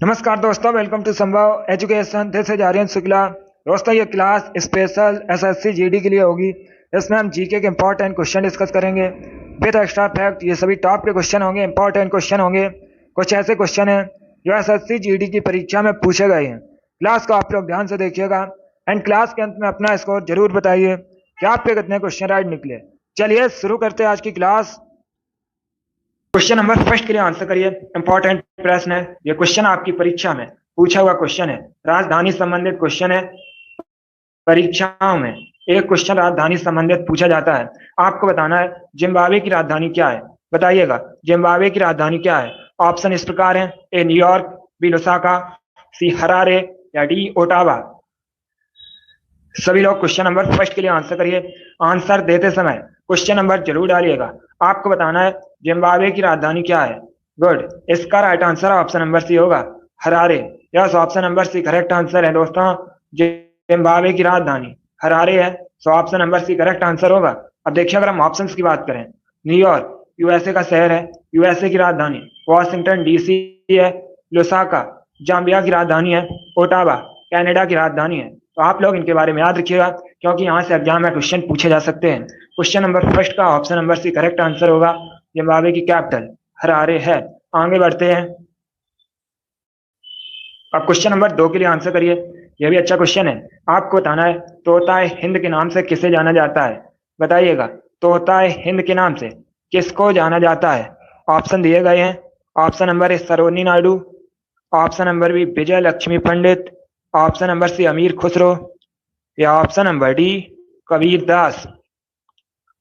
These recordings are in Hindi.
नमस्कार दोस्तों, welcome to Sambhav education. This is Aryan Shukla. दोस्तों, ये क्लास स्पेशल एसएससी जीडी के लिए होगी। इसमें हम जीके के इंपॉर्टेंट क्वेश्चन डिस्कस करेंगे विद एक्स्ट्रा फैक्ट। ये सभी टॉप के क्वेश्चन होंगे, इंपॉर्टेंट क्वेश्चन होंगे। कुछ ऐसे क्वेश्चन हैं जो एसएससी जीडी की परीक्षा में पूछे गए हैं। क्लास को आप लोग ध्यान से देखिएगा एंड क्लास के अंत में अपना स्कोर जरूर बताइए कि आपके कितने क्वेश्चन राइट निकले। चलिए शुरू करते हैं आज की क्लास। क्वेश्चन नंबर फर्स्ट के लिए आंसर करिए। इंपॉर्टेंट प्रश्न है, ये क्वेश्चन आपकी परीक्षा में पूछा हुआ क्वेश्चन है। राजधानी संबंधित क्वेश्चन है। परीक्षाओं में एक क्वेश्चन राजधानी संबंधित पूछा जाता है। आपको बताना है जिम्बाब्वे की राजधानी क्या है। बताइएगा जिम्बाब्वे की राजधानी क्या है। ऑप्शन इस प्रकार है: ए न्यूयॉर्क, बी लुसाका, सी हरारे या डी ओटावा। सभी लोग क्वेश्चन नंबर फर्स्ट के लिए आंसर करिए। आंसर देते समय क्वेश्चन नंबर जरूर डालिएगा। आपको बताना है जिम्बाब्वे की राजधानी क्या है। गुड, इसका right answer option number C होगा, Harare. Yes, option number C correct answer है दोस्तों। जिम्बाब्वे की राजधानी हरारे है, so option number C correct answer होगा। अब देखिए, अगर हम ऑप्शंस की बात करें, न्यूयॉर्क यूएसए का शहर है, यूएसए की राजधानी। वॉशिंगटन डीसी है। लुसाका जाम्बिया की राजधानी है। ओटावा कनाडा की राजधानी है। तो आप लोग इनके बारे में याद रखिएगा, क्योंकि यहाँ से एग्जाम में क्वेश्चन पूछे जा सकते हैं। क्वेश्चन नंबर फर्स्ट का option number C correct answer होगा। जिम्बाब्वे की कैपिटल हरारे है। आगे बढ़ते हैं। अब क्वेश्चन नंबर 2 के लिए आंसर करिए। यह भी अच्छा क्वेश्चन है। आपको बताना है तोताए हिंद के नाम से किसे जाना जाता है। बताइएगा तोताए हिंद के नाम से किसको जाना जाता है। ऑप्शन दिए गए हैं। Option number A Sarojini Naidu, option number B Vijay Lakshmi Pandit, option number C Amir Khusro या option number D Kabir Das.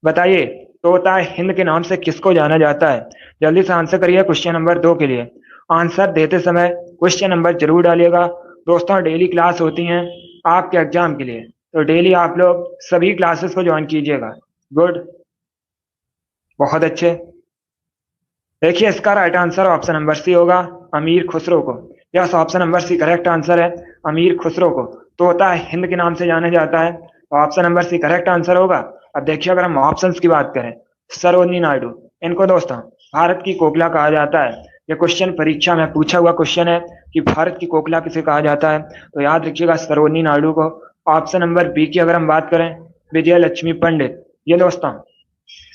बताइए तोताए हिंद के नाम से किसको जाना जाता है। जल्दी से आंसर करिए क्वेश्चन नंबर 2 के लिए। आंसर देते समय क्वेश्चन नंबर जरूर डालिएगा। दोस्तों, डेली क्लास होती हैं आपके एग्जाम के लिए, तो डेली आप लोग सभी क्लासेस को ज्वाइन कीजिएगा। गुड, बहुत अच्छे। देखिए, इसका right answer option number C होगा, अमीर खुसरो को। Yes, option number C correct answer है। अमीर खुसरो को तोता हिंद के नाम से जाना जाता है, तो option number C correct answer होगा। अब देखिए, अगर हम ऑप्शंस की बात करें, सरोजिनी नायडू, इनको दोस्तों भारत की कोकिला कहा जाता है। ये क्वेश्चन परीक्षा में पूछा हुआ क्वेश्चन है कि भारत की कोकिला किसे कहा जाता है, तो याद रखिएगा सरोजिनी नायडू को। ऑप्शन नंबर बी की अगर हम बात करें, विजय लक्ष्मी पंडित, ये दोस्तों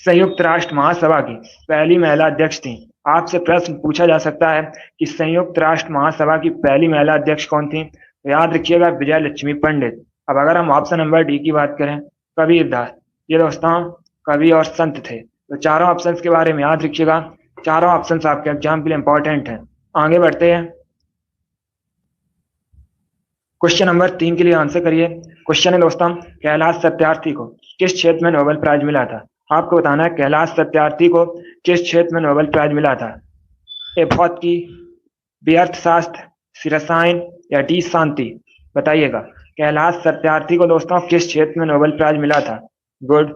संयुक्त राष्ट्र महासभा की पहली महिला अध्यक्ष थी। आपसे प्रश्न पूछा जा सकता है कि संयुक्त राष्ट्र महासभा की पहली महिला अध्यक्ष कौन थी, तो याद रखिएगा विजय लक्ष्मी पंडित। अब अगर हम ऑप्शन नंबर डी की बात करें, कबीर दास, ये दोस्तों कवि और संत थे। तो चारों ऑप्शंस के बारे में याद रखिएगा। चारों ऑप्शंस आपके एग्जाम के लिए इंपॉर्टेंट हैं। आगे बढ़ते हैं। क्वेश्चन नंबर 3 के लिए आंसर करिए। क्वेश्चन है दोस्तों, कैलाश सत्यार्थी को किस क्षेत्र में नोबेल प्राइज मिला था। आपको बताना है कैलाश सत्यार्थी को किस क्षेत्र में नोबेल प्राइज मिला था। ए भौतिकी, बी अर्थशास्त्र, सी रसायन या डी शांति। बताइएगा कैलाश सत्यार्थी को दोस्तों किस क्षेत्र में नोबेल प्राइज मिला था। गुड,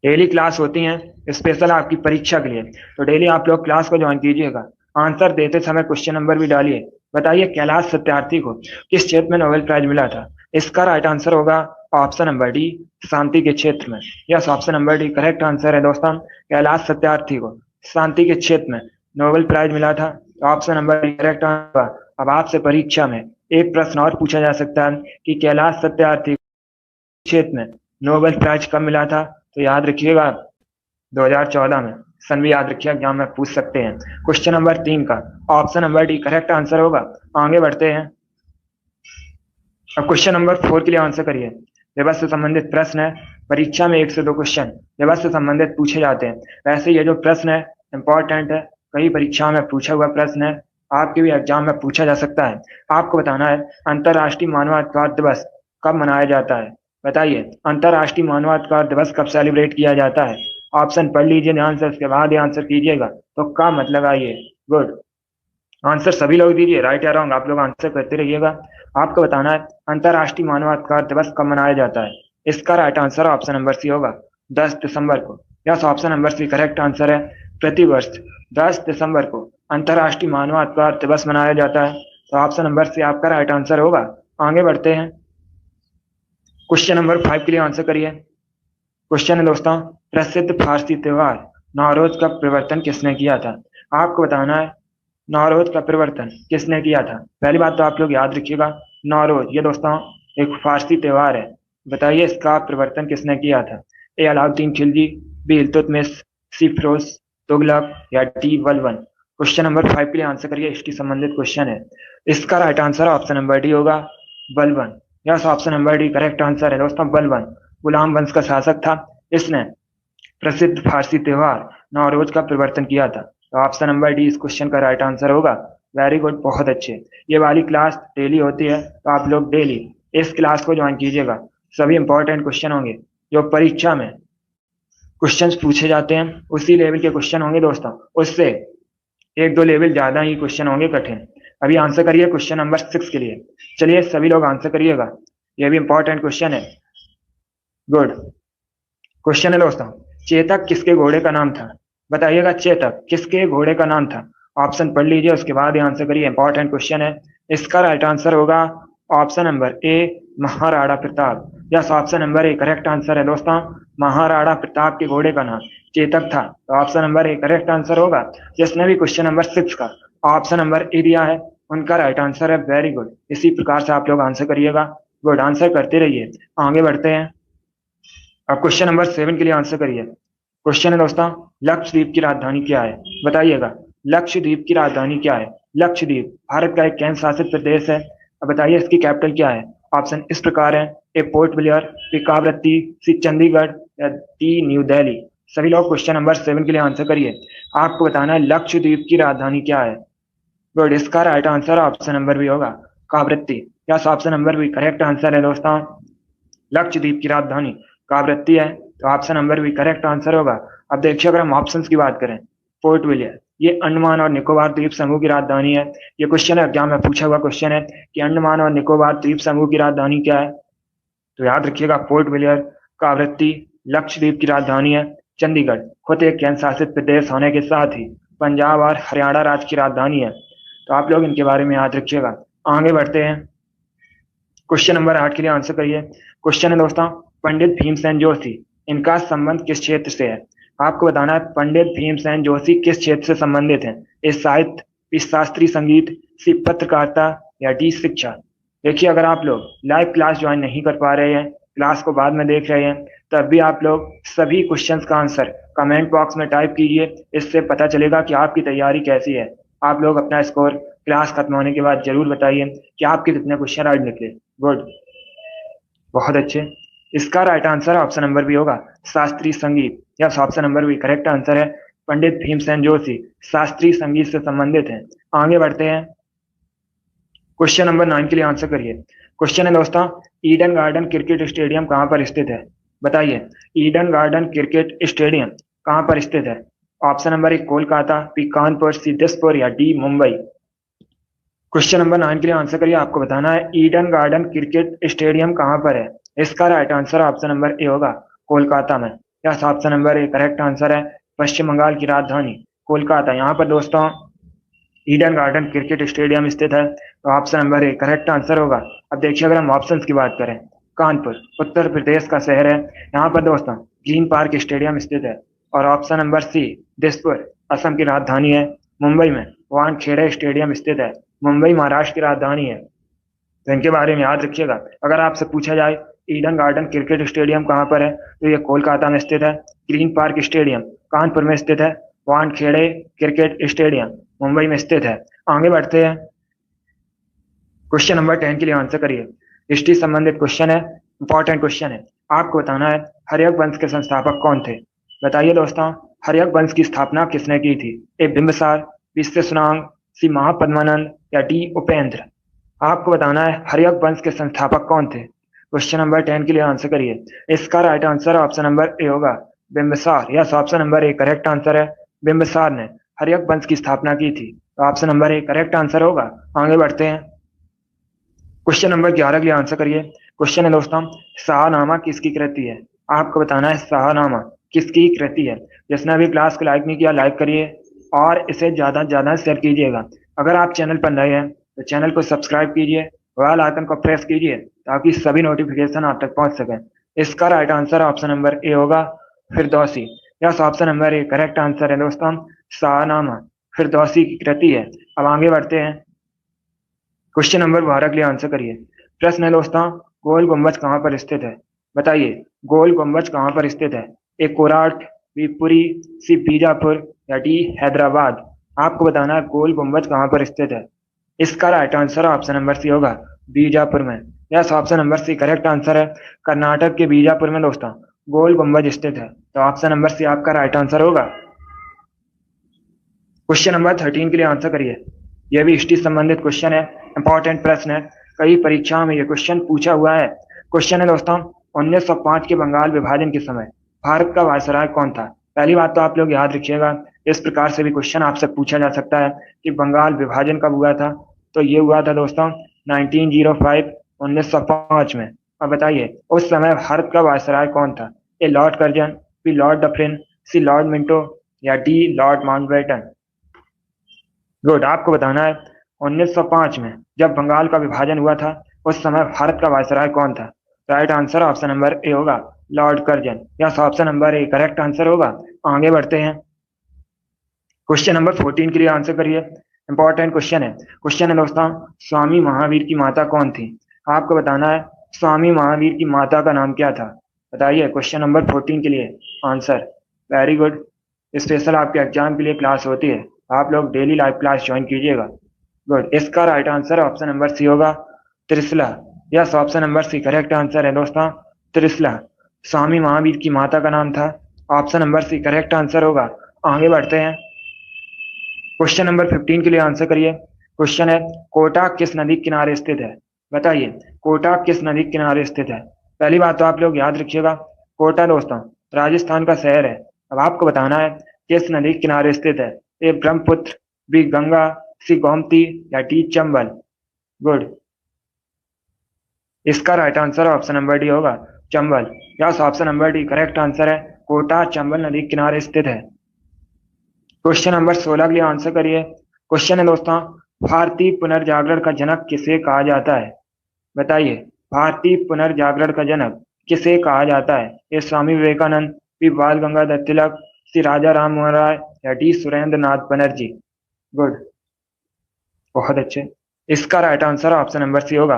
डेली क्लास होती हैं स्पेशल आपकी परीक्षा के लिए, तो डेली आप लोग क्लास को ज्वाइन कीजिएगा। आंसर देते समय क्वेश्चन नंबर भी डालिए। बताइए कैलाश सत्यार्थी को किस क्षेत्र में नोबेल प्राइज मिला था। इसका राइट आंसर होगा ऑप्शन नंबर डी, शांति के क्षेत्र में। Yes, option number D correct answer है दोस्तों। कैलाश सत्यार्थी को शांति के क्षेत्र में नोबेल प्राइज मिला था, तो option number D correct answer. अब आपसे परीक्षा में एक प्रश्न और पूछा जा सकता है कि कैलाश सत्यार्थी क्षेत्र में नोबेल प्राइज कब मिला था, तो याद रखिएगा 2014 में। सन भी याद रखिए, एग्जाम में पूछ सकते हैं। क्वेश्चन नंबर 3 का option number D correct answer होगा। आगे बढ़ते हैं। अब क्वेश्चन नंबर 4 के लिए आंसर करिए। दिवस से संबंधित प्रश्न है। परीक्षा में 1 से 2 क्वेश्चन दिवस से संबंधित पूछे जाते हैं। वैसे ये जो प्रश्न है इंपॉर्टेंट है, कई परीक्षाओं में पूछा हुआ प्रश्न है, आपके भी एग्जाम में पूछा जा सकता है। आपको बताना है अंतर्राष्ट्रीय मानवाधिकार दिवस कब मनाया जाता है। बताइए अंतर्राष्ट्रीय मानवाधिकार दिवस कब सेलिब्रेट किया जाता है। ऑप्शन पढ़ लीजिए ध्यान से, उसके बाद ही आंसर कीजिएगा। तो का मतलब आइए। गुड, आंसर सभी लोग दीजिए, राइट या रॉन्ग आप लोग आंसर करते रहिएगा। आपको बताना है अंतर्राष्ट्रीय मानवाधिकार दिवस कब मनाया जाता है। इसका right answer option number C होगा, 10 दिसंबर को। Yes, option number C correct answer है। प्रतिवर्ष 10 दिसंबर को अंतर्राष्ट्रीय मानवाधिकार दिवस मनाया जाता है, तो ऑप्शन नंबर सी आपका राइट आंसर होगा। आगे बढ़ते हैं। क्वेश्चन नंबर 5 के लिए आंसर करिए। क्वेश्चन है दोस्तों, प्रसिद्ध फारसी त्योहार नौरोज का प्रवर्तन किसने किया था। आपको बताना है नौरोज का प्रवर्तन किसने किया था? पहली बात तो आप लोग याद रखिएगा, नौरोज ये दोस्तों एक फारसी त्योहार है। बताइए इसका प्रवर्तन किसने किया था? ए अलाउद्दीन खिलजी, बी इल्तुतमिश, सी फिरोज तुगलक या डी बलबन। क्वेश्चन नंबर 5 के लिए आंसर करिए, हिस्ट्री संबंधित क्वेश्चन है। इसका right answer option number D होगा, Balban. Yes, option number D correct answer है दोस्तों, बलबन गुलाम वंश का शासक था। इसने प्रसिद्ध फारसी त्योहार नौरोज का प्रवर्तन किया था। तो ऑप्शन नंबर डी इस क्वेश्चन का राइट आंसर होगा। वेरी गुड, बहुत अच्छे। ये वाली क्लास डेली होती है, तो आप लोग डेली इस क्लास को ज्वाइन कीजिएगा। सभी इंपॉर्टेंट क्वेश्चन होंगे जो परीक्षा में क्वेश्चंस पूछे जाते हैं, उसी लेवल के क्वेश्चन होंगे दोस्तों। उससे एक दो लेवल ज्यादा ही क्वेश्चन होंगे कठिन। अभी आंसर करिए क्वेश्चन नंबर 6 के लिए। चलिए सभी लोग आंसर करिएगा, यह भी इंपॉर्टेंट क्वेश्चन है। गुड क्वेश्चन है दोस्तों, चेतक किसके घोड़े का नाम था? बताइएगा चेतक किसके घोड़े का नाम था? ऑप्शन पढ़ लीजिए, उसके बाद ही आंसर करिए, इंपॉर्टेंट क्वेश्चन है। इसका राइट आंसर होगा option number A, Maharana Pratap. Yes, option number A correct answer है दोस्तों, महाराणा प्रताप के घोड़े का नाम चेतक था। तो option number A correct answer होगा। जिसने भी क्वेश्चन नंबर 6 का ऑप्शन नंबर ए दिया है उनका राइट आंसर है। वेरी गुड, इसी प्रकार से आप लोग आंसर करिएगा। गुड, आंसर करते रहिए। आगे बढ़ते हैं, अब क्वेश्चन नंबर 7 के लिए आंसर करिए। क्वेश्चन है दोस्तों, लक्षद्वीप की राजधानी क्या है? बताइएगा लक्षद्वीप की राजधानी क्या है? लक्षद्वीप भारत का एक केंद्र शासित प्रदेश है। अब बताइए इसकी कैपिटल क्या है? ऑप्शन इस प्रकार है, ए पोर्ट ब्लेयर, बी कावरत्ती, सी चंडीगढ़ या डी न्यू दिल्ली। सभी लोग क्वेश्चन नंबर 7 के लिए आंसर करिए। आपको बताना है लक्षद्वीप की राजधानी क्या है। गुड, इसका right answer option number B होगा, Kavaratti. Yes, option number B correct answer है दोस्तों, लक्षद्वीप की राजधानी कावरत्ती है। तो ऑप्शन नंबर भी करेक्ट आंसर होगा। अब देखिए अगर हम ऑप्शंस की बात करें, पोर्ट विलियर ये अंडमान और निकोबार द्वीप समूह की राजधानी है। ये क्वेश्चन है एग्जाम में पूछा हुआ क्वेश्चन है कि अंडमान और निकोबार द्वीप समूह की राजधानी क्या है? तो याद रखिएगा पोर्ट विलियर, कावरत्ती लक्षद्वीप की राजधानी है। चंडीगढ़ खुद एक केंद्र शासित प्रदेश होने के साथ ही पंजाब और हरियाणा राज्य की राजधानी है। तो आप लोग इनके बारे में याद रखिएगा। आगे बढ़ते हैं, क्वेश्चन नंबर 8 के लिए आंसर करिए। क्वेश्चन है दोस्तों, पंडित भीमसेन जोशी इनका संबंध किस क्षेत्र से है? आपको बताना है पंडित भीमसेन जोशी किस क्षेत्र से संबंधित हैं। इस साहित्य, इस शास्त्रीय संगीत, सी पत्रकारिता या डी शिक्षा। देखिए अगर आप लोग लाइव क्लास ज्वाइन नहीं कर पा रहे हैं, क्लास को बाद में देख रहे हैं, तब भी आप लोग सभी क्वेश्चंस का आंसर कमेंट बॉक्स में टाइप कीजिए। इससे पता चलेगा कि आपकी तैयारी कैसी है। आप लोग अपना स्कोर क्लास खत्म होने के बाद जरूर बताइए कि आपके कितने क्वेश्चन आज निकले। गुड, बहुत अच्छे। इसका right answer option number B होगा, शास्त्रीय संगीत। Yes, option number B correct answer है। पंडित भीमसेन जोशी शास्त्रीय संगीत से संबंधित हैं। आगे बढ़ते हैं, क्वेश्चन नंबर 9 के लिए आंसर करिए। क्वेश्चन है दोस्तों, ईडन गार्डन क्रिकेट स्टेडियम कहाँ पर स्थित है? बताइए ईडन गार्डन क्रिकेट स्टेडियम कहाँ पर स्थित है? Option number A Kolkata, B Kanpur, C Dispur या डी मुंबई। क्वेश्चन नंबर 9 के लिए आंसर करिए। आपको बताना है ईडन गार्डन क्रिकेट स्टेडियम कहाँ पर है। इसका right answer option number A होगा, कोलकाता में। Yes, option number A correct answer है। पश्चिम बंगाल की राजधानी कोलकाता, यहाँ पर दोस्तों ईडन गार्डन क्रिकेट स्टेडियम स्थित है। तो option number A correct answer होगा। अब देखिए अगर हम ऑप्शन की बात करें, कानपुर उत्तर प्रदेश का शहर है, यहाँ पर दोस्तों ग्रीन पार्क स्टेडियम स्थित है। और option number C, Dispur Assam की राजधानी है। मुंबई में वानखेड़े स्टेडियम स्थित है, मुंबई महाराष्ट्र की राजधानी है। तो इनके बारे में याद रखिएगा। अगर आपसे पूछा जाए ईडन गार्डन क्रिकेट स्टेडियम कहाँ पर है, तो ये कोलकाता में स्थित है। ग्रीन पार्क स्टेडियम कानपुर में स्थित है। वानखेड़े क्रिकेट स्टेडियम मुंबई में स्थित है। आगे बढ़ते हैं, क्वेश्चन नंबर 10 के लिए आंसर करिए। हिस्ट्री संबंधित क्वेश्चन है, इंपॉर्टेंट क्वेश्चन है। आपको बताना है हर्यक वंश के संस्थापक कौन थे? बताइए दोस्तों हर्यक वंश की स्थापना किसने की थी? ए बिंबिसार, बी सुनांग, सी महापद्मानंद या डी उपेंद्र। आपको बताना है हर्यक वंश के संस्थापक कौन थे। क्वेश्चन नंबर 10 के लिए आंसर करिए। इसका right answer option number A होगा, Bimbisara. Yes, option number A correct answer है। बिंबिसार ने हर्यक वंश की स्थापना की थी। तो option number A correct answer होगा। आगे बढ़ते हैं, क्वेश्चन नंबर 11 के लिए आंसर करिए। क्वेश्चन है दोस्तों, शाहनामा किसकी कृति है? आपको बताना है शाहनामा किसकी कृति है। जिसने अभी क्लास को लाइक नहीं किया, लाइक करिए और इसे ज्यादा से ज्यादा शेयर कीजिएगा। अगर आप चैनल पर नए हैं तो चैनल को सब्सक्राइब कीजिए, बेल आइकन को प्रेस कीजिए ताकि सभी नोटिफिकेशन आप तक पहुंच सके। इसका right answer option number A होगा, Firdausi. Yes, option number A correct answer है दोस्तों, शाहनामा फिरदौसी की कृति है। अब आगे बढ़ते हैं। क्वेश्चन नंबर 12 के लिए आंसर करिए। प्रश्न है दोस्तों, गोल गुम्बज कहाँ पर स्थित है? बताइए, गोल गुम्बज कहाँ पर स्थित है? ए कोराट, बी पुरी, सी बीजापुर या डी हैदराबाद? आपको बताना है गोल गुम्बज कहाँ पर स्थित है। इसका right answer option number C होगा, बीजापुर में। Yes, option number C correct answer है। कर्नाटक के बीजापुर में दोस्तों गोल गुम्बज स्थित है, तो ऑप्शन नंबर सी आपका राइट आंसर होगा। क्वेश्चन नंबर 13 के लिए आंसर करिए। यह भी हिस्ट्री संबंधित क्वेश्चन है, इंपॉर्टेंट प्रश्न है, कई परीक्षाओं में यह क्वेश्चन पूछा हुआ है। क्वेश्चन है दोस्तों, 1905 के बंगाल विभाजन के समय भारत का वायसराय कौन था? पहली बात तो आप लोग याद रखिएगा, इस प्रकार से भी क्वेश्चन आपसे पूछा जा सकता है कि बंगाल विभाजन कब हुआ था। तो ये हुआ था दोस्तों 1905, 1905 में। अब बताइए उस समय भारत का वायसराय कौन था? A lord Curzon, B lord Dufferin, C lord Minto या डी लॉर्ड माउंटबेटन? गुड, आपको बताना है 1905 में जब बंगाल का विभाजन हुआ था उस समय भारत का वायसराय कौन था? Right answer option number A होगा, lord Curzon. Yes, option number A correct answer होगा। आगे बढ़ते हैं। क्वेश्चन नंबर 14 के लिए आंसर करिए, इंपॉर्टेंट क्वेश्चन है। क्वेश्चन है दोस्तों, स्वामी महावीर की माता कौन थी? आपको बताना है स्वामी महावीर की माता का नाम क्या था? बताइए क्वेश्चन नंबर 14 के लिए आंसर। वेरी गुड, स्पेशल आपके एग्जाम के लिए क्लास होती है, आप लोग डेली लाइव क्लास ज्वाइन कीजिएगा। गुड, इसका right answer option number C होगा, Trishala. Yes, option number C correct answer है दोस्तों, त्रिशला। स्वामी महावीर की माता का नाम था, option number C correct answer होगा। आगे बढ़ते हैं। क्वेश्चन नंबर 15 के लिए आंसर करिए। क्वेश्चन है, कोटा किस नदी के किनारे स्थित है? बताइए कोटा किस नदी के किनारे स्थित है? पहली बात तो आप लोग याद रखिएगा, कोटा दोस्तों राजस्थान का शहर है। अब आपको बताना है किस नदी के किनारे स्थित है। A Brahmaputra, B Ganga, C Gomti या डी चंबल? गुड, इसका right answer option number D होगा, Chambal. Yes, option number D correct answer है, कोटा चंबल नदी के किनारे स्थित है। क्वेश्चन नंबर 16 के लिए आंसर करिए। क्वेश्चन है दोस्तों, भारतीय पुनर्जागरण का जनक किसे कहा जाता है? बताइए भारतीय पुनर्जागरण का जनक किसे कहा जाता है? ए स्वामी विवेकानंद, बी बाल गंगाधर तिलक, सी राजा राम मोहन राय या डी सुरेंद्र नाथ बनर्जी? गुड, बहुत अच्छे। इसका right answer option number C होगा,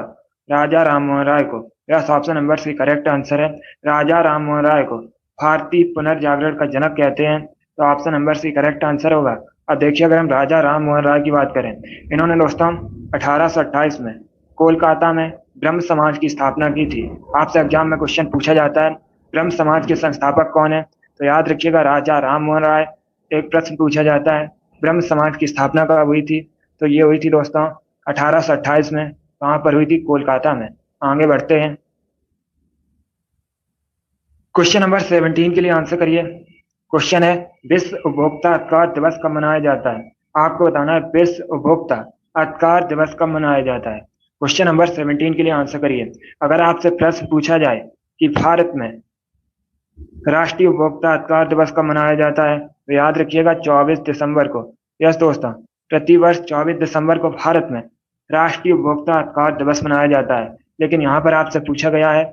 राजा राम मोहन राय को। Yes, option number C correct answer है, राजा राम मोहन राय को भारतीय पुनर्जागरण का जनक कहते हैं, तो option number C correct answer होगा। अब देखिए, अगर हम राजा राम मोहन राय की बात करें, इन्होंने दोस्तों 1828 में कोलकाता में ब्रह्म समाज की स्थापना की थी। आपसे एग्जाम में क्वेश्चन पूछा जाता है ब्रह्म समाज के संस्थापक कौन है, तो याद रखिएगा राजा राम मोहन राय। एक प्रश्न पूछा जाता है ब्रह्म समाज की स्थापना कब हुई थी, तो ये हुई थी दोस्तों 1828 में। कहाँ पर हुई थी? कोलकाता में। आगे बढ़ते हैं। क्वेश्चन नंबर 17 के लिए आंसर करिए। क्वेश्चन है, विश्व उपभोक्ता अधिकार दिवस कब मनाया जाता है? आपको बताना है विश्व उपभोक्ता अधिकार दिवस कब मनाया जाता है। क्वेश्चन नंबर 17 के लिए आंसर करिए। अगर आपसे प्रश्न पूछा जाए कि भारत में राष्ट्रीय उपभोक्ता अधिकार दिवस कब मनाया जाता है, तो याद रखिएगा 24 दिसंबर को। यस दोस्तों, प्रतिवर्ष 24 दिसंबर को भारत में राष्ट्रीय उपभोक्ता अधिकार दिवस मनाया जाता है। लेकिन यहाँ पर आपसे पूछा गया है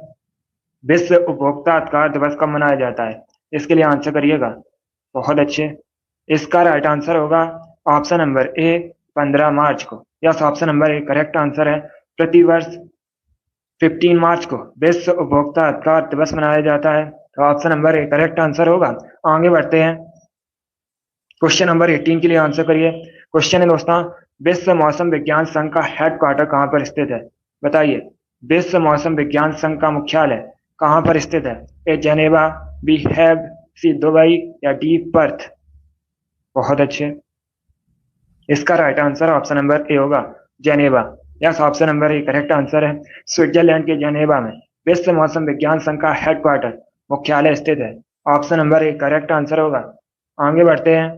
विश्व उपभोक्ता अधिकार दिवस कब मनाया जाता है, इसके लिए आंसर करिएगा। बहुत अच्छे, इसका राइट आंसर होगा ऑप्शन नंबर ए 15 मार्च को। Yes, option number A correct answer है, प्रतिवर्ष 15 मार्च को विश्व उपभोक्ता अधिकार दिवस मनाया जाता है, तो option number A correct answer होगा। आगे बढ़ते हैं। क्वेश्चन नंबर 18 के लिए आंसर करिए। क्वेश्चन है दोस्तों, विश्व मौसम विज्ञान संघ का हेडक्वार्टर कहाँ पर स्थित है? बताइए विश्व मौसम विज्ञान संघ का मुख्यालय कहाँ पर स्थित है? A Geneva, B Hague, C Dubai या डी पर्थ? बहुत अच्छे, इसका right answer option number A होगा, Geneva. Yes, option number A correct answer है, स्विट्जरलैंड के जेनेवा में विश्व मौसम विज्ञान संघ का हेडक्वार्टर मुख्यालय स्थित है। Option number A correct answer होगा। आगे बढ़ते हैं।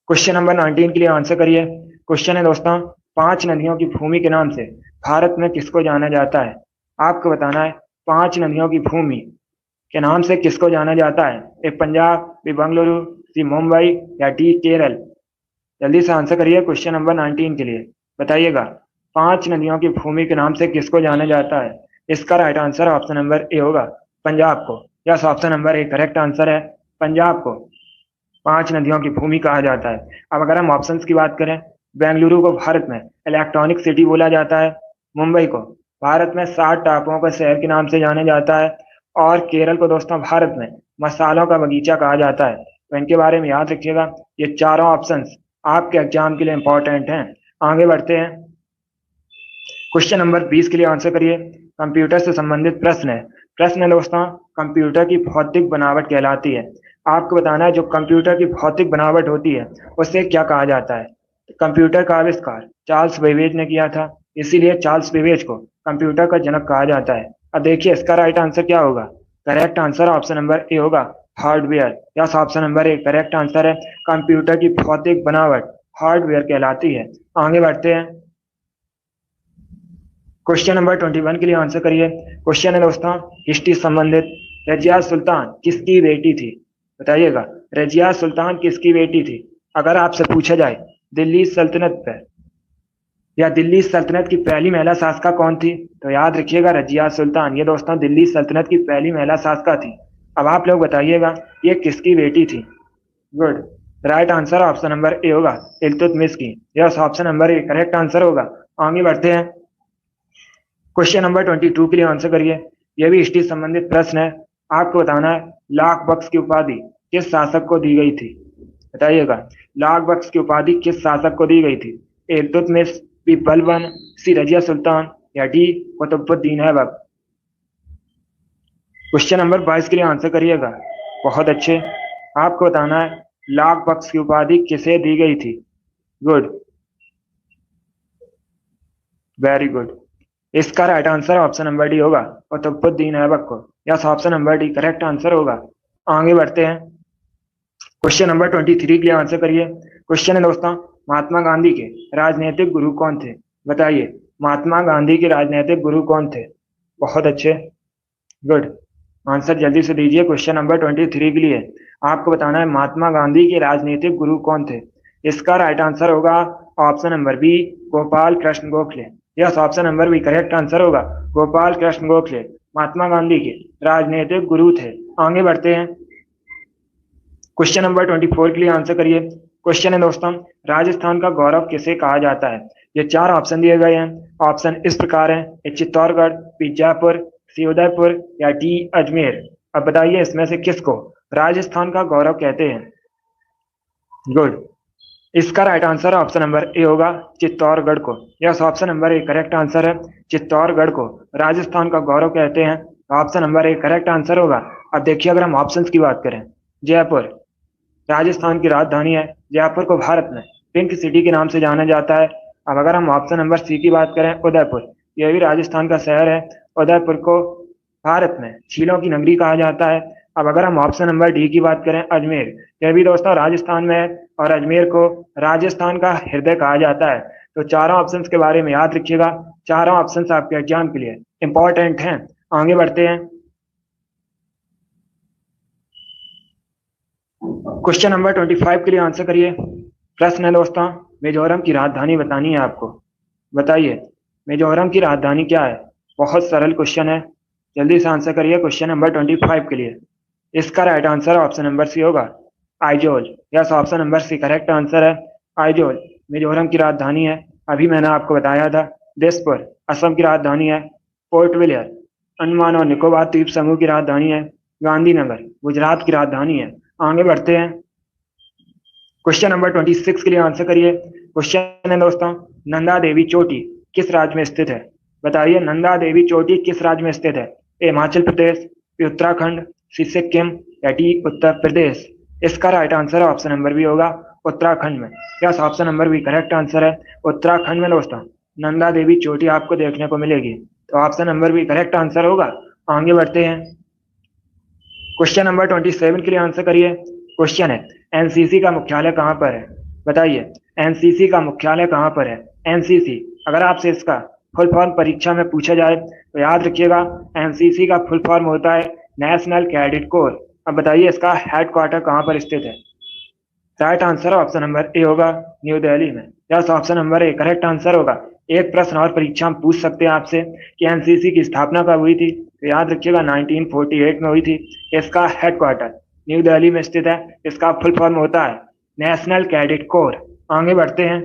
क्वेश्चन नंबर 19 के लिए आंसर करिए। क्वेश्चन है दोस्तों, 5 नदियों की भूमि के नाम से भारत में किसको जाना जाता है? आपको बताना है 5 नदियों की भूमि के नाम से किसको जाना जाता है? ए पंजाब, बी बंगलुरु, सी मुंबई या डी केरल? जल्दी से आंसर करिए क्वेश्चन नंबर 19 के लिए। बताइएगा 5 नदियों की भूमि के नाम से किसको जाना जाता है? इसका right answer option number A होगा, पंजाब को। Yes, option number A correct answer है, पंजाब को। 5 नदियों की भूमि कहा जाता है। अब अगर हम ऑप्शंस की बात करें, बेंगलुरु को भारत में इलेक्ट्रॉनिक सिटी बोला जाता है, मुंबई को भारत में 7 टापुओं के शहर के नाम से जाना जाता है, और केरल को दोस्तों भारत में मसालों का बगीचा कहा जाता है। तो इनके बारे में याद रखिएगा, ये चारों ऑप्शंस आपके एग्जाम के लिए इंपॉर्टेंट हैं। आगे बढ़ते हैं, क्वेश्चन नंबर 20 के लिए आंसर करिए। कंप्यूटर से संबंधित प्रश्न है। प्रश्न है दोस्तों, कंप्यूटर की भौतिक बनावट कहलाती है। आपको बताना है जो कंप्यूटर की भौतिक बनावट होती है उसे क्या कहा जाता है। कंप्यूटर का आविष्कार चार्ल्स बेबेज ने किया था, इसीलिए चार्ल्स बेबेज को कंप्यूटर का जनक कहा जाता है। अब देखिए इसका राइट आंसर क्या होगा। Correct answer option number A होगा, hardware. Yes, option number A correct answer है। कंप्यूटर की भौतिक बनावट हार्डवेयर कहलाती है। आगे बढ़ते हैं, क्वेश्चन नंबर 21 के लिए आंसर करिए। क्वेश्चन है दोस्तों हिस्ट्री संबंधित, रजिया सुल्तान किसकी बेटी थी। बताइएगा, रजिया सुल्तान किसकी बेटी थी। अगर आपसे पूछा जाए दिल्ली सल्तनत पर या दिल्ली सल्तनत की पहली महिला शासका कौन थी, तो याद रखिएगा रजिया सुल्तान। ये दोस्तों दिल्ली सल्तनत की पहली महिला शासका थी। अब आप लोग बताइएगा ये किसकी बेटी थी। Good, right answer option number A होगा, इल्तुतमिश की। Yes, option number A correct answer होगा। आगे बढ़ते हैं, क्वेश्चन नंबर 22 के लिए आंसर करिए। यह भी हिस्ट्री संबंधित प्रश्न है। आपको बताना है लाख बख्श की उपाधि किस शासक को दी गई थी। बताइएगा, लाख बख्श की उपाधि किस शासक को दी गई थी। A Iltutmish, B Balban, C Razia Sultan, या D Qutubuddin Aibak. Question number 22 के लिए आंसर करिएगा। बहुत अच्छे, आपको बताना है लाख बख्श की उपाधि किसे दी गई थी। Good, very good. इसका right answer option number D होगा, कुतुबुद्दीन ऐबक को। Yes, option number D correct answer होगा। आगे बढ़ते हैं, क्वेश्चन नंबर 23 के लिए आंसर करिए। क्वेश्चन है दोस्तों महात्मा गांधी के राजनीतिक गुरु कौन थे। बताइए, महात्मा गांधी के राजनीतिक गुरु कौन थे। बहुत अच्छे, गुड, आंसर जल्दी से दीजिए। क्वेश्चन नंबर 23 के लिए आपको बताना है महात्मा गांधी के राजनीतिक गुरु कौन थे। इसका राइट आंसर होगा option number B, Gopal Krishna Gokhale. Yes, option number B correct answer होगा, गोपाल कृष्ण गोखले महात्मा गांधी के राजनीतिक गुरु थे। आगे बढ़ते हैं, क्वेश्चन नंबर 24 के लिए आंसर करिए। क्वेश्चन है दोस्तों राजस्थान का गौरव किसे कहा जाता है। ये 4 ऑप्शन दिए गए हैं। ऑप्शन इस प्रकार है, ए चित्तौड़गढ़, बी जयपुर, सी उदयपुर, या डी अजमेर। अब बताइए इसमें से किसको राजस्थान का गौरव कहते हैं। गुड, इसका right answer option number A होगा, चित्तौड़गढ़ को। Yes, option number A correct answer है, चित्तौड़गढ़ को राजस्थान का गौरव कहते हैं। Option number A correct answer होगा। अब देखिए अगर हम ऑप्शंस की बात करें, जयपुर राजस्थान की राजधानी है। जयपुर को भारत में पिंक सिटी के नाम से जाना जाता है। अब अगर हम ऑप्शन नंबर सी की बात करें, उदयपुर, यह भी राजस्थान का शहर है। उदयपुर को भारत में झीलों की नगरी कहा जाता है। अब अगर हम ऑप्शन नंबर डी की बात करें, अजमेर, यह भी दोस्तों राजस्थान में है और अजमेर को राजस्थान का हृदय कहा जाता है। तो चारों ऑप्शंस के बारे में याद रखिएगा, चारों ऑप्शंस आपके एग्जाम के लिए इंपॉर्टेंट हैं। आगे बढ़ते हैं, क्वेश्चन नंबर 25 के लिए आंसर करिए। प्रश्न है दोस्तों मिजोरम की राजधानी बतानी है आपको। बताइए मिजोरम की राजधानी क्या है। बहुत सरल क्वेश्चन है, जल्दी से आंसर करिए क्वेश्चन नंबर 25 के लिए। इसका right answer option number C होगा, Aizawl. Yes, option number C correct answer है, आइजोल मिजोरम की राजधानी है। अभी मैंने आपको बताया था। दिसपुर असम की राजधानी है। पोर्ट विलियर अंडमान और निकोबार द्वीप समूह की राजधानी है। गांधीनगर गुजरात की राजधानी है। आगे बढ़ते हैं, क्वेश्चन नंबर 26 के लिए आंसर करिए। क्वेश्चन है दोस्तों नंदा देवी चोटी किस राज्य में स्थित है। बताइए नंदा देवी चोटी किस राज्य में स्थित है। A Himachal Pradesh, B Uttarakhand, C Sikkim, या डी उत्तर प्रदेश। इसका right answer option number B होगा, उत्तराखंड में। Yes, option number B correct answer है, उत्तराखंड में दोस्तों नंदा देवी चोटी आपको देखने को मिलेगी। तो option number B correct answer होगा। आगे बढ़ते हैं, क्वेश्चन नंबर 27 के लिए आंसर करिए। क्वेश्चन है एनसीसी का मुख्यालय कहां पर है। बताइए एनसीसी का मुख्यालय कहां पर है। एनसीसी अगर आपसे इसका फुल फॉर्म परीक्षा में पूछा जाए तो याद रखिएगा एनसीसी का फुल फॉर्म होता है नेशनल कैडेट कोर। अब बताइए इसका हेडक्वार्टर कहां पर स्थित है। Right answer option number A होगा, न्यू दिल्ली में। Yes, option number A correct answer होगा। एक प्रश्न और परीक्षा में पूछ सकते हैं आपसे कि एनसीसी की स्थापना कब हुई थी, तो याद रखिएगा 1948 में हुई थी। इसका हेडक्वार्टर न्यू दिल्ली में स्थित है। इसका फुल फॉर्म होता है नेशनल कैडेट कोर। आगे बढ़ते हैं,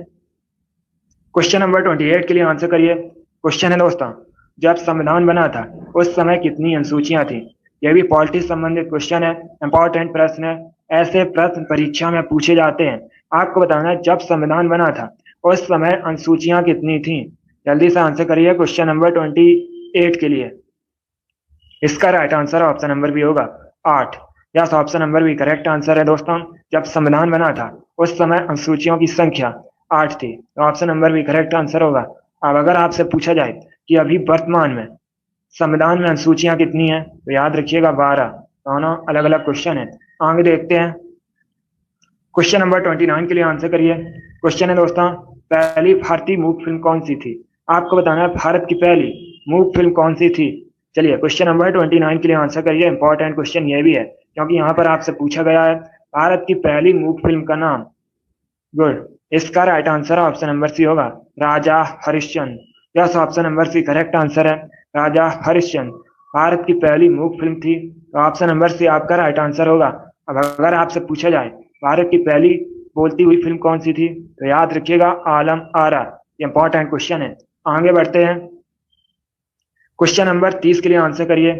क्वेश्चन नंबर 28 के लिए आंसर करिए। क्वेश्चन है दोस्तों, जब संविधान बना था उस समय कितनी अनुसूचियां थी? यह भी पॉलिटिक्स संबंधित क्वेश्चन है, इंपॉर्टेंट प्रश्न है। ऐसे प्रश्न परीक्षा में पूछे जाते हैं। आपको बताना है जब संविधान बना था उस समय अनुसूचियां कितनी थी। जल्दी से आंसर करिए क्वेश्चन नंबर 28 के लिए। इसका right answer option number B होगा 8। Yes, option number B correct answer है दोस्तों। जब संविधान बना था उस समय अनुसूचियों की संख्या 8 थी, तो option number B correct answer होगा। अब अगर आपसे पूछा जाए कि अभी वर्तमान में संविधान में अनुसूचियां कितनी हैं, तो याद रखिएगा 12। दोनों अलग अलग क्वेश्चन है। आगे देखते हैं, क्वेश्चन नंबर 29 के लिए आंसर करिए। क्वेश्चन है दोस्तों, पहली भारतीय मूक फिल्म कौन सी थी? आपको बताना है भारत की पहली मूक फिल्म कौन सी थी। चलिए क्वेश्चन नंबर 29 के लिए आंसर करिए। इंपॉर्टेंट क्वेश्चन ये भी है क्योंकि यहाँ पर आपसे पूछा गया है भारत की पहली मूक फिल्म का नाम। गुड, इसका right answer option number C होगा Raja Harishchandra. Yes, option number C correct answer है राजा हरिश्चंद्र। भारत की पहली मूक फिल्म थी, तो ऑप्शन नंबर सी आपका राइट आंसर होगा। अब अगर आपसे पूछा जाए भारत की पहली बोलती हुई फिल्म कौन सी थी, तो याद रखिएगा आलम आरा। इंपॉर्टेंट क्वेश्चन है। आगे बढ़ते हैं, क्वेश्चन नंबर 30 के लिए आंसर करिए।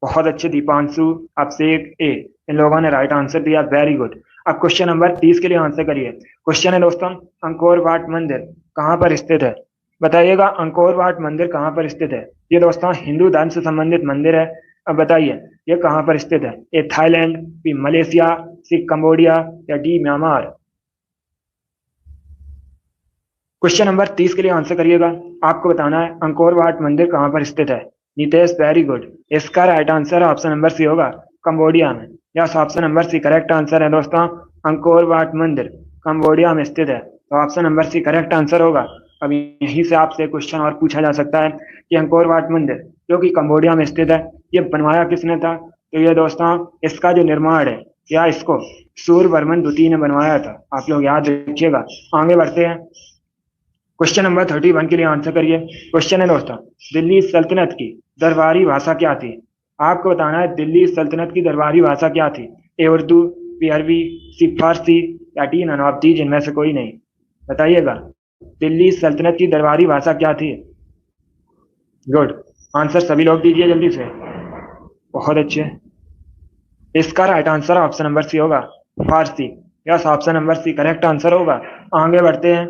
बहुत अच्छे, दीपांशु, अभिषेक, ए, इन लोगों ने राइट आंसर दिया, वेरी गुड। अब क्वेश्चन नंबर 30 के लिए आंसर करिए। क्वेश्चन है दोस्तों, अंकोर वाट मंदिर कहाँ पर स्थित है? बताइएगा अंकोर वाट मंदिर कहाँ पर स्थित है? ये दोस्तों हिंदू धर्म से संबंधित मंदिर है। अब बताइए ये कहाँ पर स्थित है? A Thailand, B Malaysia, C Cambodia या डी म्यांमार? क्वेश्चन नंबर 30 के लिए आंसर करिएगा। आपको बताना है अंकोर वाट मंदिर कहाँ पर स्थित है। Nitesh, very good. इसका right answer option number C होगा कंबोडिया में। Yes, option number C correct answer है दोस्तों। अंकोर वाट मंदिर कंबोडिया में स्थित है, तो option number C correct answer होगा। अब यहीं से आपसे क्वेश्चन और पूछा जा सकता है कि अंकोर वाट मंदिर जो कि कंबोडिया में स्थित है, ये बनवाया किसने था? तो ये दोस्तों इसका जो निर्माण है या इसको सूर्यवर्मन द्वितीय ने बनवाया था। आप लोग याद रखिएगा। आगे बढ़ते हैं, क्वेश्चन नंबर 31 के लिए आंसर करिए। क्वेश्चन है दोस्तों, दिल्ली सल्तनत की दरबारी भाषा क्या थी? आपको बताना है दिल्ली सल्तनत की दरबारी भाषा क्या थी। ए उर्दू, बी अरबी, सी फारसी या डी नन ऑफ दीज इनमें से कोई नहीं। बताइएगा दिल्ली सल्तनत की दरबारी भाषा क्या थी। गुड, आंसर सभी लोग दीजिए जल्दी से। बहुत अच्छे, इसका right answer option number C होगा Farsi. Yes, option number C correct answer होगा। आगे बढ़ते हैं,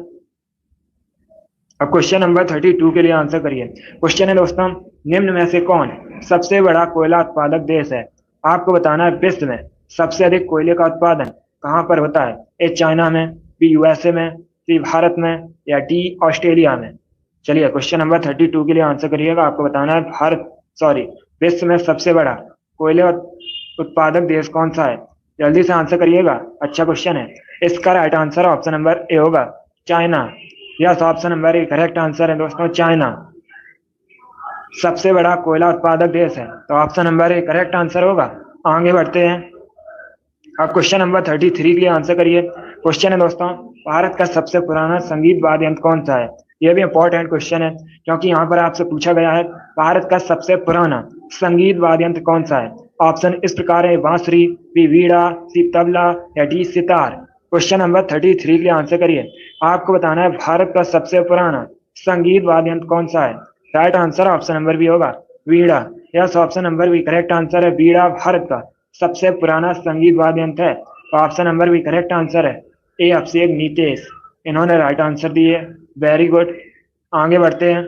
अब क्वेश्चन नंबर 32 के लिए आंसर करिए। क्वेश्चन है दोस्तों, निम्न में से कौन सबसे बड़ा कोयला उत्पादक देश है? आपको बताना है विश्व में सबसे अधिक कोयले का उत्पादन कहाँ पर होता है। ए चाइना में, बी यूएसए में, सी भारत में या डी ऑस्ट्रेलिया में? चलिए क्वेश्चन नंबर 32 के लिए आंसर करिएगा। आपको बताना है विश्व में सबसे बड़ा कोयले उत्पादक देश कौन सा है। जल्दी से आंसर करिएगा, अच्छा क्वेश्चन है। इसका right answer option number A होगा China. Yes, option number A correct answer है दोस्तों, चाइना सबसे बड़ा कोयला उत्पादक देश है, तो option number A correct answer होगा। आगे बढ़ते हैं, अब क्वेश्चन नंबर 33 के लिए आंसर करिए। क्वेश्चन है दोस्तों, भारत का सबसे पुराना संगीत वाद्य यंत्र कौन सा है? यह भी इंपॉर्टेंट क्वेश्चन है क्योंकि यहाँ पर आपसे पूछा गया है भारत का सबसे पुराना संगीत वाद्य यंत्र कौन सा है। ऑप्शन इस प्रकार है बांसुरी, बी वीणा, सी तबला या डी सितार। क्वेश्चन नंबर 33 के लिए आंसर करिए। आपको बताना है भारत का सबसे पुराना संगीत वाद्य यंत्र कौन सा है। Right answer option number B होगा veena. Yes, option number B correct answer है, वीणा भारत का सबसे पुराना संगीत वाद्य यंत्र है, तो option number B correct answer है। ए अभिषेक, नीतेश, इन्होंने राइट आंसर दिए, वेरी गुड। आगे बढ़ते हैं,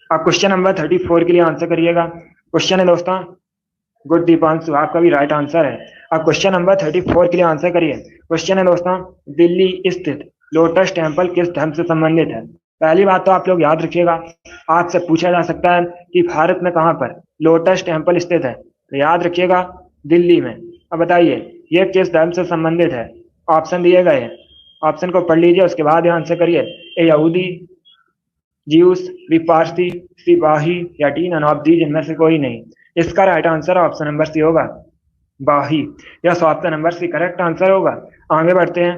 अब क्वेश्चन नंबर 34 के लिए आंसर करिएगा। क्वेश्चन है दोस्तों, गुड दीपांशु, आपका भी राइट आंसर है। अब क्वेश्चन नंबर 34 के लिए आंसर करिए। क्वेश्चन है दोस्तों, दिल्ली स्थित लोटस टेम्पल किस धर्म से संबंधित है? पहली बात तो आप लोग याद रखिएगा, आपसे पूछा जा सकता है कि भारत में कहाँ पर लोटस टेम्पल स्थित है, तो याद रखिएगा दिल्ली में। अब बताइए ये किस धर्म से संबंधित है। ऑप्शन दिए गए हैं, ऑप्शन को पढ़ लीजिए, उसके बाद आंसर करिए। ए यहूदी, ज्यूस, बी पारसी, सी बाही या डी नन ऑफ दीज इनमें से कोई नहीं। इसका right answer option number C होगा बाही। Yes, option number C correct answer होगा। आगे बढ़ते हैं,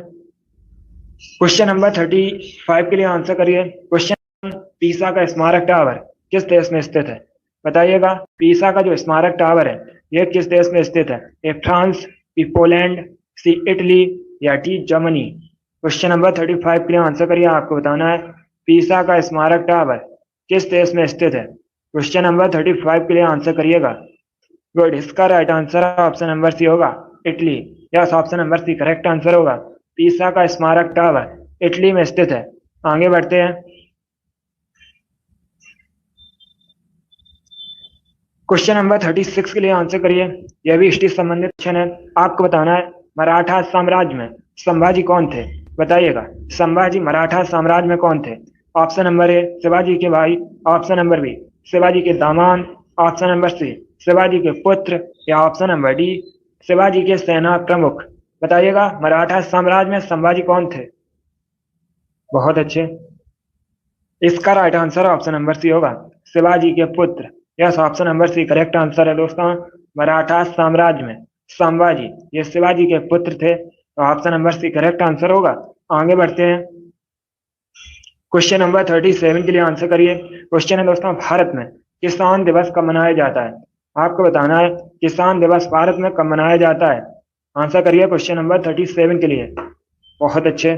क्वेश्चन नंबर 35 के लिए आंसर करिए। क्वेश्चन, पीसा का स्मारक टावर किस देश में स्थित है? बताइएगा पीसा का जो स्मारक टावर है यह किस देश में स्थित है? A France, B Poland, C Italy या डी जर्मनी। क्वेश्चन नंबर 35 के लिए आंसर करिए। आपको बताना है पीसा का स्मारक टावर किस देश में स्थित है? क्वेश्चन नंबर 35 के लिए आंसर करिएगा। गुड, इसका right answer option number C होगा, Italy. Yes, option number C correct answer होगा। पीसा का स्मारक टावर इटली में स्थित है। आगे बढ़ते हैं। क्वेश्चन नंबर 36 के लिए आंसर करिए। यह भी हिस्ट्री संबंधित क्वेश्चन है। आपको बताना है मराठा साम्राज्य में संभाजी कौन थे? बताइएगा, संभाजी मराठा साम्राज्य में कौन थे? ऑप्शन नंबर ए शिवाजी के भाई, ऑप्शन नंबर बी शिवाजी के दामाद, ऑप्शन नंबर सी शिवाजी के पुत्र, या ऑप्शन नंबर डी शिवाजी के सेना प्रमुख। बताइएगा, मराठा साम्राज्य में संभाजी कौन थे? बहुत अच्छे, इसका right answer option number C होगा, शिवाजी के पुत्र। Yes, option number C correct answer है दोस्तों। मराठा साम्राज्य में संभाजी ये शिवाजी के पुत्र थे, तो option number C correct answer होगा। आगे बढ़ते हैं। क्वेश्चन नंबर 37 के लिए आंसर करिए। क्वेश्चन है दोस्तों, भारत में किसान दिवस कब मनाया जाता है? आपको बताना है किसान दिवस भारत में कब मनाया जाता है। आंसर करिए क्वेश्चन नंबर 37 के लिए। बहुत अच्छे,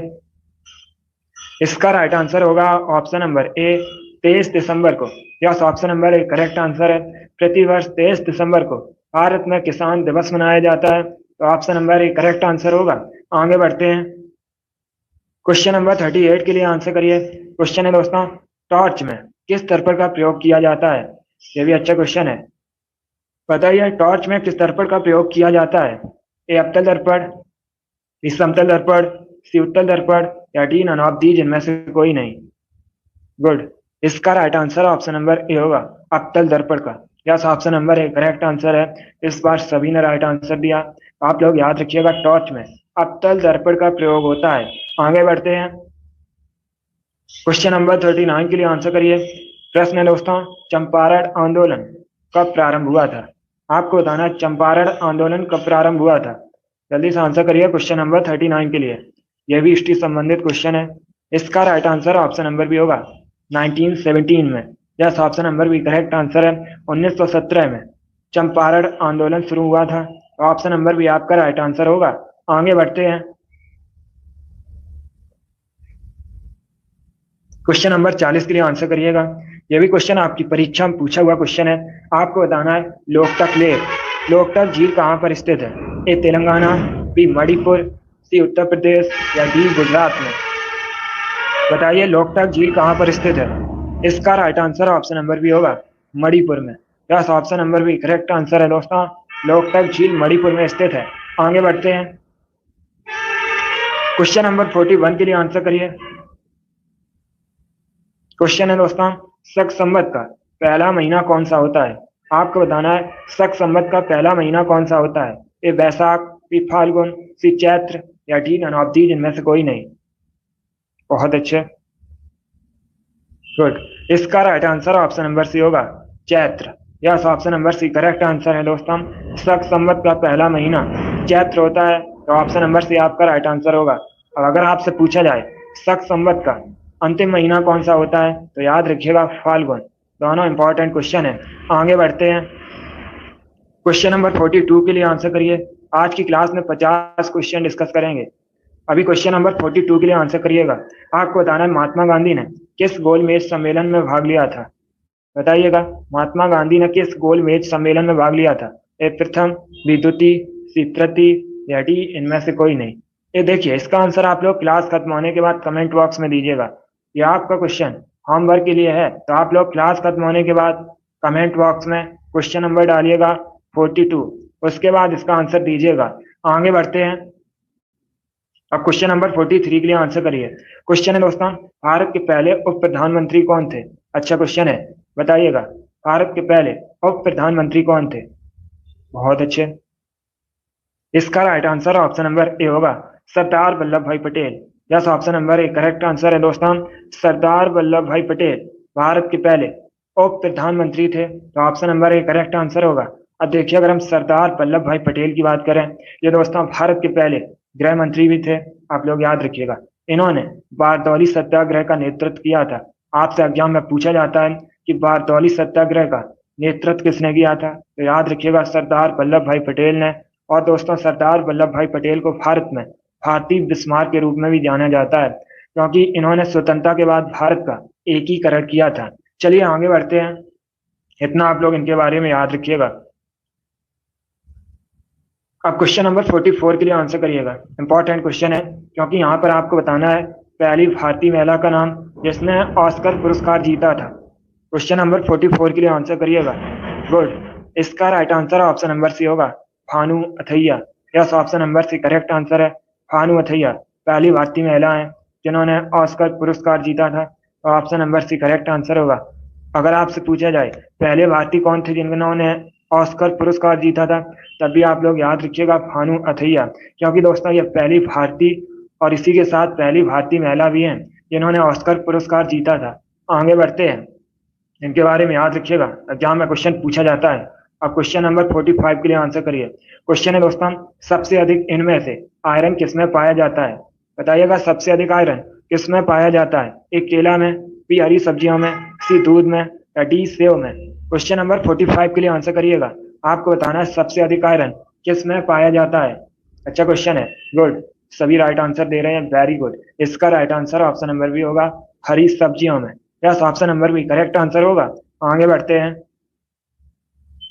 इसका राइट आंसर होगा ऑप्शन नंबर ए 23 दिसंबर को। Yes, option number A correct answer है। प्रतिवर्ष 23 दिसंबर को भारत में किसान दिवस मनाया जाता है, तो option number A correct answer होगा। आगे बढ़ते हैं। क्वेश्चन नंबर 38 के लिए आंसर करिए। क्वेश्चन है दोस्तों, टॉर्च में किस दर्पण का प्रयोग किया जाता है? यह भी अच्छा क्वेश्चन है। बताइए, टॉर्च में किस दर्पण का प्रयोग किया जाता है? ए अवतल दर्पण, बी समतल दर्पण, सी उत्तल दर्पण, या डी नन ऑफ दीज इनमें से कोई नहीं। गुड, इसका right answer option number A होगा, अवतल दर्पण का। Yes, option number A correct answer है। इस बार सभी ने राइट आंसर दिया। आप लोग याद रखिएगा, टॉर्च में अवतल दर्पण का प्रयोग होता है। आगे बढ़ते हैं। क्वेश्चन नंबर 39 के लिए आंसर करिए। प्रश्न है दोस्तों, चंपारण आंदोलन कब प्रारंभ हुआ था? आपको बताना है चंपारण आंदोलन कब प्रारंभ हुआ था। जल्दी से आंसर करिए क्वेश्चन नंबर 39 के लिए। यह भी हिस्ट्री संबंधित क्वेश्चन है। इसका राइट आंसर ऑप्शन नंबर भी होगा 1917 में। यस, ऑप्शन नंबर भी करेक्ट आंसर है। 1917 में चंपारण आंदोलन शुरू हुआ था, तो ऑप्शन नंबर भी आपका राइट आंसर होगा। आगे बढ़ते हैं। क्वेश्चन नंबर 40 के लिए आंसर करिएगा। यह भी क्वेश्चन आपकी परीक्षा में पूछा हुआ क्वेश्चन है। आपको बताना है लोकटक लेक, लोकटक झील कहाँ पर स्थित है? ए तेलंगाना, बी मणिपुर, सी उत्तर प्रदेश, या डी गुजरात में। बताइए, लोकटक झील कहाँ पर स्थित है? इसका राइट आंसर ऑप्शन नंबर भी होगा मणिपुर में। यस, ऑप्शन नंबर भी करेक्ट आंसर है दोस्तों। लोकटक झील मणिपुर में स्थित है। आगे बढ़ते हैं। क्वेश्चन नंबर 41 के लिए आंसर करिए। क्वेश्चन है दोस्तों, शक संवत का पहला महीना कौन सा होता है? आपको बताना है शक संवत का पहला महीना कौन सा होता है? ए वैशाख, बी फाल्गुन, सी चैत्र, या डी नन ऑफ दीज इनमें से कोई नहीं। बहुत अच्छे, गुड, इसका right answer option number C होगा Chaitra. Yes, option number C correct answer है दोस्तों। शक संवत का पहला महीना चैत्र होता है, तो ऑप्शन नंबर सी आपका राइट आंसर होगा। अब अगर आपसे पूछा जाए शक संवत का अंतिम महीना कौन सा होता है, तो याद रखिएगा फाल्गुन। दोनों इंपॉर्टेंट क्वेश्चन है। आगे बढ़ते हैं। क्वेश्चन नंबर 42 के लिए आंसर करिए। आज की क्लास में 50 क्वेश्चन डिस्कस करेंगे। अभी क्वेश्चन नंबर 42 के लिए आंसर करिएगा। आपको बताना है महात्मा गांधी ने किस गोलमेज सम्मेलन में भाग लिया था? बताइएगा, महात्मा गांधी ने किस गोलमेज सम्मेलन में भाग लिया था? ए प्रथम, बी द्वितीय, सी तृतीय, या डी इनमें से कोई नहीं। ये देखिए, इसका आंसर आप लोग क्लास खत्म होने के बाद कमेंट बॉक्स में दीजिएगा। यह आपका क्वेश्चन होमवर्क के लिए है, तो आप लोग क्लास खत्म होने के बाद कमेंट बॉक्स में क्वेश्चन नंबर डालिएगा 42, उसके बाद इसका आंसर दीजिएगा। आगे बढ़ते हैं। अब क्वेश्चन नंबर 43 के लिए आंसर करिए। क्वेश्चन है दोस्तों, भारत के पहले उप प्रधानमंत्री कौन थे? अच्छा क्वेश्चन है, बताइएगा भारत के पहले उप प्रधानमंत्री कौन थे? बहुत अच्छे, इसका right answer option number A होगा सरदार वल्लभ भाई Patel. Yes, option number A correct answer है दोस्तों। सरदार वल्लभ भाई पटेल भारत के पहले उप प्रधानमंत्री थे, तो option number A correct answer होगा। अब देखिए, अगर हम सरदार वल्लभ भाई पटेल की बात करें, ये दोस्तों भारत के पहले गृह मंत्री भी थे। आप लोग याद रखिएगा, इन्होंने बारदौली सत्याग्रह का नेतृत्व किया था। आपसे एग्जाम में पूछा जाता है कि बारदौली सत्याग्रह का नेतृत्व किसने किया था? तो याद रखिएगा सरदार वल्लभ भाई पटेल ने। और दोस्तों सरदार वल्लभ भाई पटेल को भारत में भारतीय बिस्मार्क के रूप में भी जाना जाता है, क्योंकि इन्होंने स्वतंत्रता के बाद भारत का एकीकरण किया था। चलिए आगे बढ़ते हैं, इतना आप लोग इनके बारे में याद रखिएगा। अब क्वेश्चन नंबर 44 के लिए आंसर करिएगा। इंपॉर्टेंट क्वेश्चन है, क्योंकि यहाँ पर आपको बताना है पहली भारतीय महिला का नाम जिसने ऑस्कर पुरस्कार जीता था। क्वेश्चन नंबर 44 के लिए आंसर करिएगा। गुड। इसका right answer option number C होगा, Bhanu Athaiya. Yes, option number C correct answer है, भानु अथैया पहली भारतीय महिला है जिन्होंने ऑस्कर पुरस्कार जीता था। और option number C correct answer होगा। अगर आपसे पूछा जाए पहले भारतीय कौन थे जिन्होंने ऑस्कर पुरस्कार जीता था, तब भी आप लोग याद रखिएगा भानु अथैया, क्योंकि दोस्तों ये पहली भारतीय और इसी के साथ पहली भारतीय महिला भी हैं जिन्होंने ऑस्कर पुरस्कार जीता था। आगे बढ़ते हैं, इनके बारे में याद रखिएगा, एग्जाम में क्वेश्चन पूछा जाता है। अब क्वेश्चन नंबर 45 के लिए आंसर करिए। क्वेश्चन है दोस्तों, सबसे अधिक इनमें से आयरन किसमें पाया जाता है? बताइएगा सबसे अधिक आयरन किसमें पाया जाता है? ए केला में, बी हरी सब्जियों में, सी दूध में, या डी सेव में। क्वेश्चन नंबर 45 के लिए आंसर करिएगा। आपको बताना है सबसे अधिक आयरन किस में पाया जाता है। अच्छा क्वेश्चन है, गुड, सभी राइट आंसर दे रहे हैं, वेरी गुड। इसका right answer option number B होगा, हरी सब्जियों में। Yes, option number B correct answer होगा। आगे बढ़ते हैं,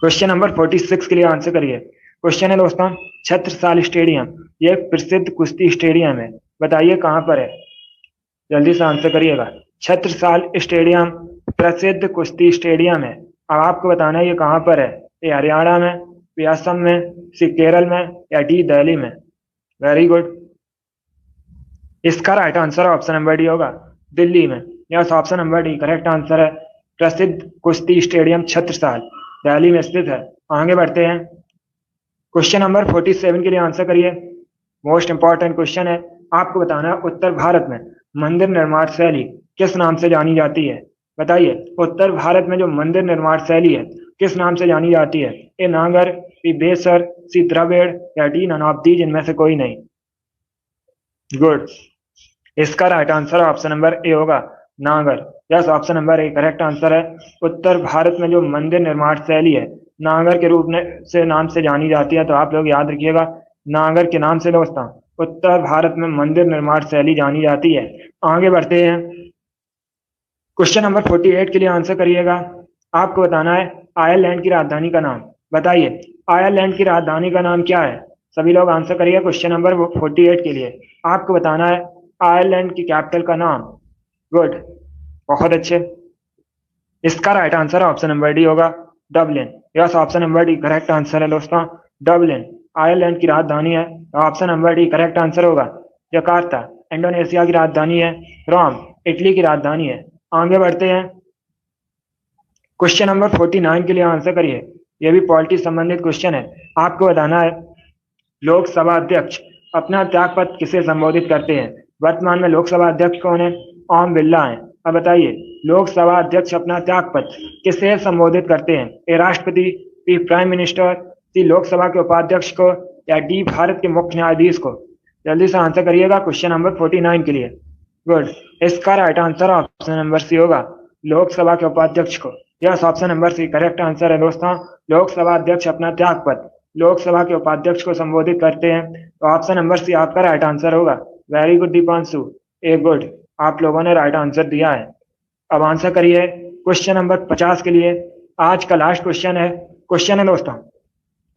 क्वेश्चन नंबर 46 के लिए आंसर करिए। क्वेश्चन है दोस्तों, छत्रसाल स्टेडियम ये एक प्रसिद्ध कुश्ती स्टेडियम है, बताइए कहां पर है? जल्दी से आंसर करिएगा। छत्रसाल स्टेडियम प्रसिद्ध कुश्ती स्टेडियम है। अब आपको बताना है ये कहां पर है? ये हरियाणा में, बी असम में, सी केरल में, या डी दिल्ली में। Very good. इसका right answer option number D होगा, दिल्ली में। Yes, option number D correct answer है, प्रसिद्ध कुश्ती स्टेडियम छत्रसाल दिल्ली में स्थित है। आगे बढ़ते हैं, क्वेश्चन नंबर 47 के लिए आंसर करिए। मोस्ट इंपॉर्टेंट क्वेश्चन है, आपको बताना है उत्तर भारत में मंदिर निर्माण शैली किस नाम से जानी जाती है? बताइए उत्तर भारत में जो मंदिर निर्माण शैली है किस नाम से जानी जाती है? ए नागर, बी बेसर, सी द्रविड़, या डी नन ऑफ दीज इनमें से कोई नहीं। गुड। इसका right answer option number A होगा, नागर। Yes, option number A correct answer है। उत्तर भारत में जो मंदिर निर्माण शैली है नागर के रूप में से नाम से जानी जाती है। तो आप लोग याद रखिएगा, नागर के नाम से दोस्तों उत्तर भारत में मंदिर निर्माण शैली जानी जाती है। आगे बढ़ते हैं, क्वेश्चन नंबर 48 के लिए आंसर करिएगा। आपको बताना है आयरलैंड की राजधानी का नाम। बताइए आयरलैंड की राजधानी का नाम क्या है? सभी लोग आंसर करिए क्वेश्चन नंबर 48 के लिए। आपको बताना है आयरलैंड की कैपिटल का नाम। गुड, बहुत अच्छे। इसका right answer option number D होगा, Dublin. Yes, option number D correct answer है दोस्तों, डबलिन आयरलैंड की राजधानी है। Option number D correct answer होगा। जकार्ता इंडोनेशिया की राजधानी है। रोम इटली की राजधानी है। आगे बढ़ते हैं, क्वेश्चन नंबर 49 के लिए आंसर करिए। यह भी पॉलिटी संबंधित क्वेश्चन है। आपको बताना है लोकसभा अध्यक्ष अपना त्यागपत्र किसे संबोधित करते हैं? वर्तमान में लोकसभा अध्यक्ष कौन है? ओम बिरला है। अब बताइए लोकसभा अध्यक्ष अपना त्यागपत्र किसे संबोधित करते हैं? ए राष्ट्रपति, बी प्राइम मिनिस्टर, सी लोकसभा के उपाध्यक्ष को, या डी भारत के मुख्य न्यायाधीश को। जल्दी से आंसर करिएगा क्वेश्चन नंबर 49 के लिए। गुड। इसका right answer option number C होगा, लोकसभा के उपाध्यक्ष को। Yes, option number C correct answer है दोस्तों। लोकसभा अध्यक्ष अपना त्यागपत्र लोकसभा के उपाध्यक्ष को संबोधित करते हैं। तो ऑप्शन नंबर सी आपका राइट आंसर होगा। Very good Deepanshu, a good, आप लोगों ने राइट आंसर दिया है। अब आंसर करिए क्वेश्चन नंबर 50 के लिए। आज का लास्ट क्वेश्चन है। क्वेश्चन है दोस्तों,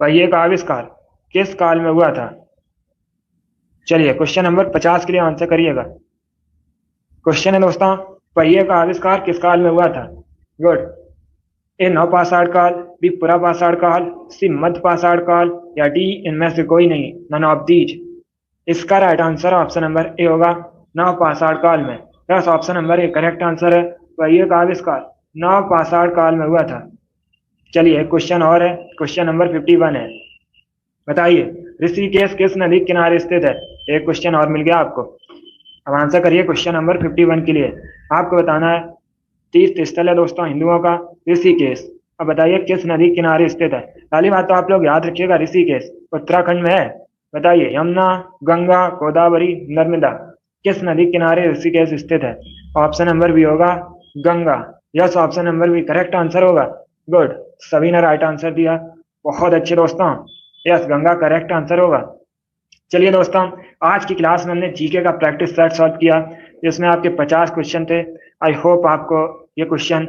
पहिए का आविष्कार किस काल में हुआ था? चलिए क्वेश्चन नंबर 50 के लिए आंसर करिएगा। क्वेश्चन है दोस्तों, पहिए का आविष्कार किस काल में हुआ था? गुड। ए नवपाषाण काल, बी पुरापाषाण काल, सी मध्यपाषाण काल, या डी इनमें से कोई नहीं, नन ऑफ दीज। इसका right answer option number A होगा, नवपाषाण काल में। Yes, option number A correct answer है। पहिए का आविष्कार नवपाषाण काल में हुआ था। चलिए क्वेश्चन और है, क्वेश्चन नंबर 51 है। बताइए ऋषिकेश किस नदी के किनारे स्थित है? एक क्वेश्चन और मिल गया आपको। अब आंसर करिए क्वेश्चन नंबर 51 के लिए। आपको बताना है तीर्थ स्थल है दोस्तों हिंदुओं का ऋषिकेश। अब बताइए किस नदी के किनारे स्थित है? पहली बात तो आप लोग याद रखिएगा, ऋषिकेश उत्तराखंड में है। बताइए यमुना, गंगा, गोदावरी, नर्मदा, किस नदी किनारे ऋषिकेश स्थित है? ऑप्शन नंबर बी होगा, Ganga. Yes, option number B correct answer होगा। गुड। सभी ने राइट आंसर दिया। बहुत अच्छे दोस्तों, यस, गंगा करेक्ट आंसर होगा। चलिए दोस्तों, आज की क्लास में हमने जीके का प्रैक्टिस सेट सॉल्व किया, जिसमें आपके 50 क्वेश्चन थे। आई होप आपको ये क्वेश्चन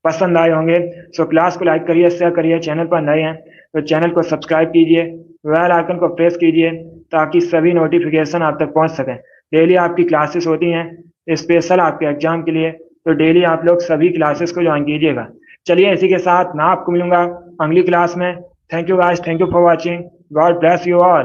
पसंद आए होंगे। सो क्लास को लाइक करिए, शेयर करिए, चैनल पर नए हैं तो चैनल को सब्सक्राइब कीजिए, बेल आइकन को प्रेस कीजिए ताकि सभी नोटिफिकेशन आप तक पहुंच सकें। डेली आपकी क्लासेस होती हैं स्पेशल आपके एग्जाम के लिए, तो डेली आप लोग सभी क्लासेस को ज्वाइन कीजिएगा। चलिए, इसी के साथ मैं आपको मिलूंगा अगली क्लास में। Thank you guys, thank you for watching, God bless you all.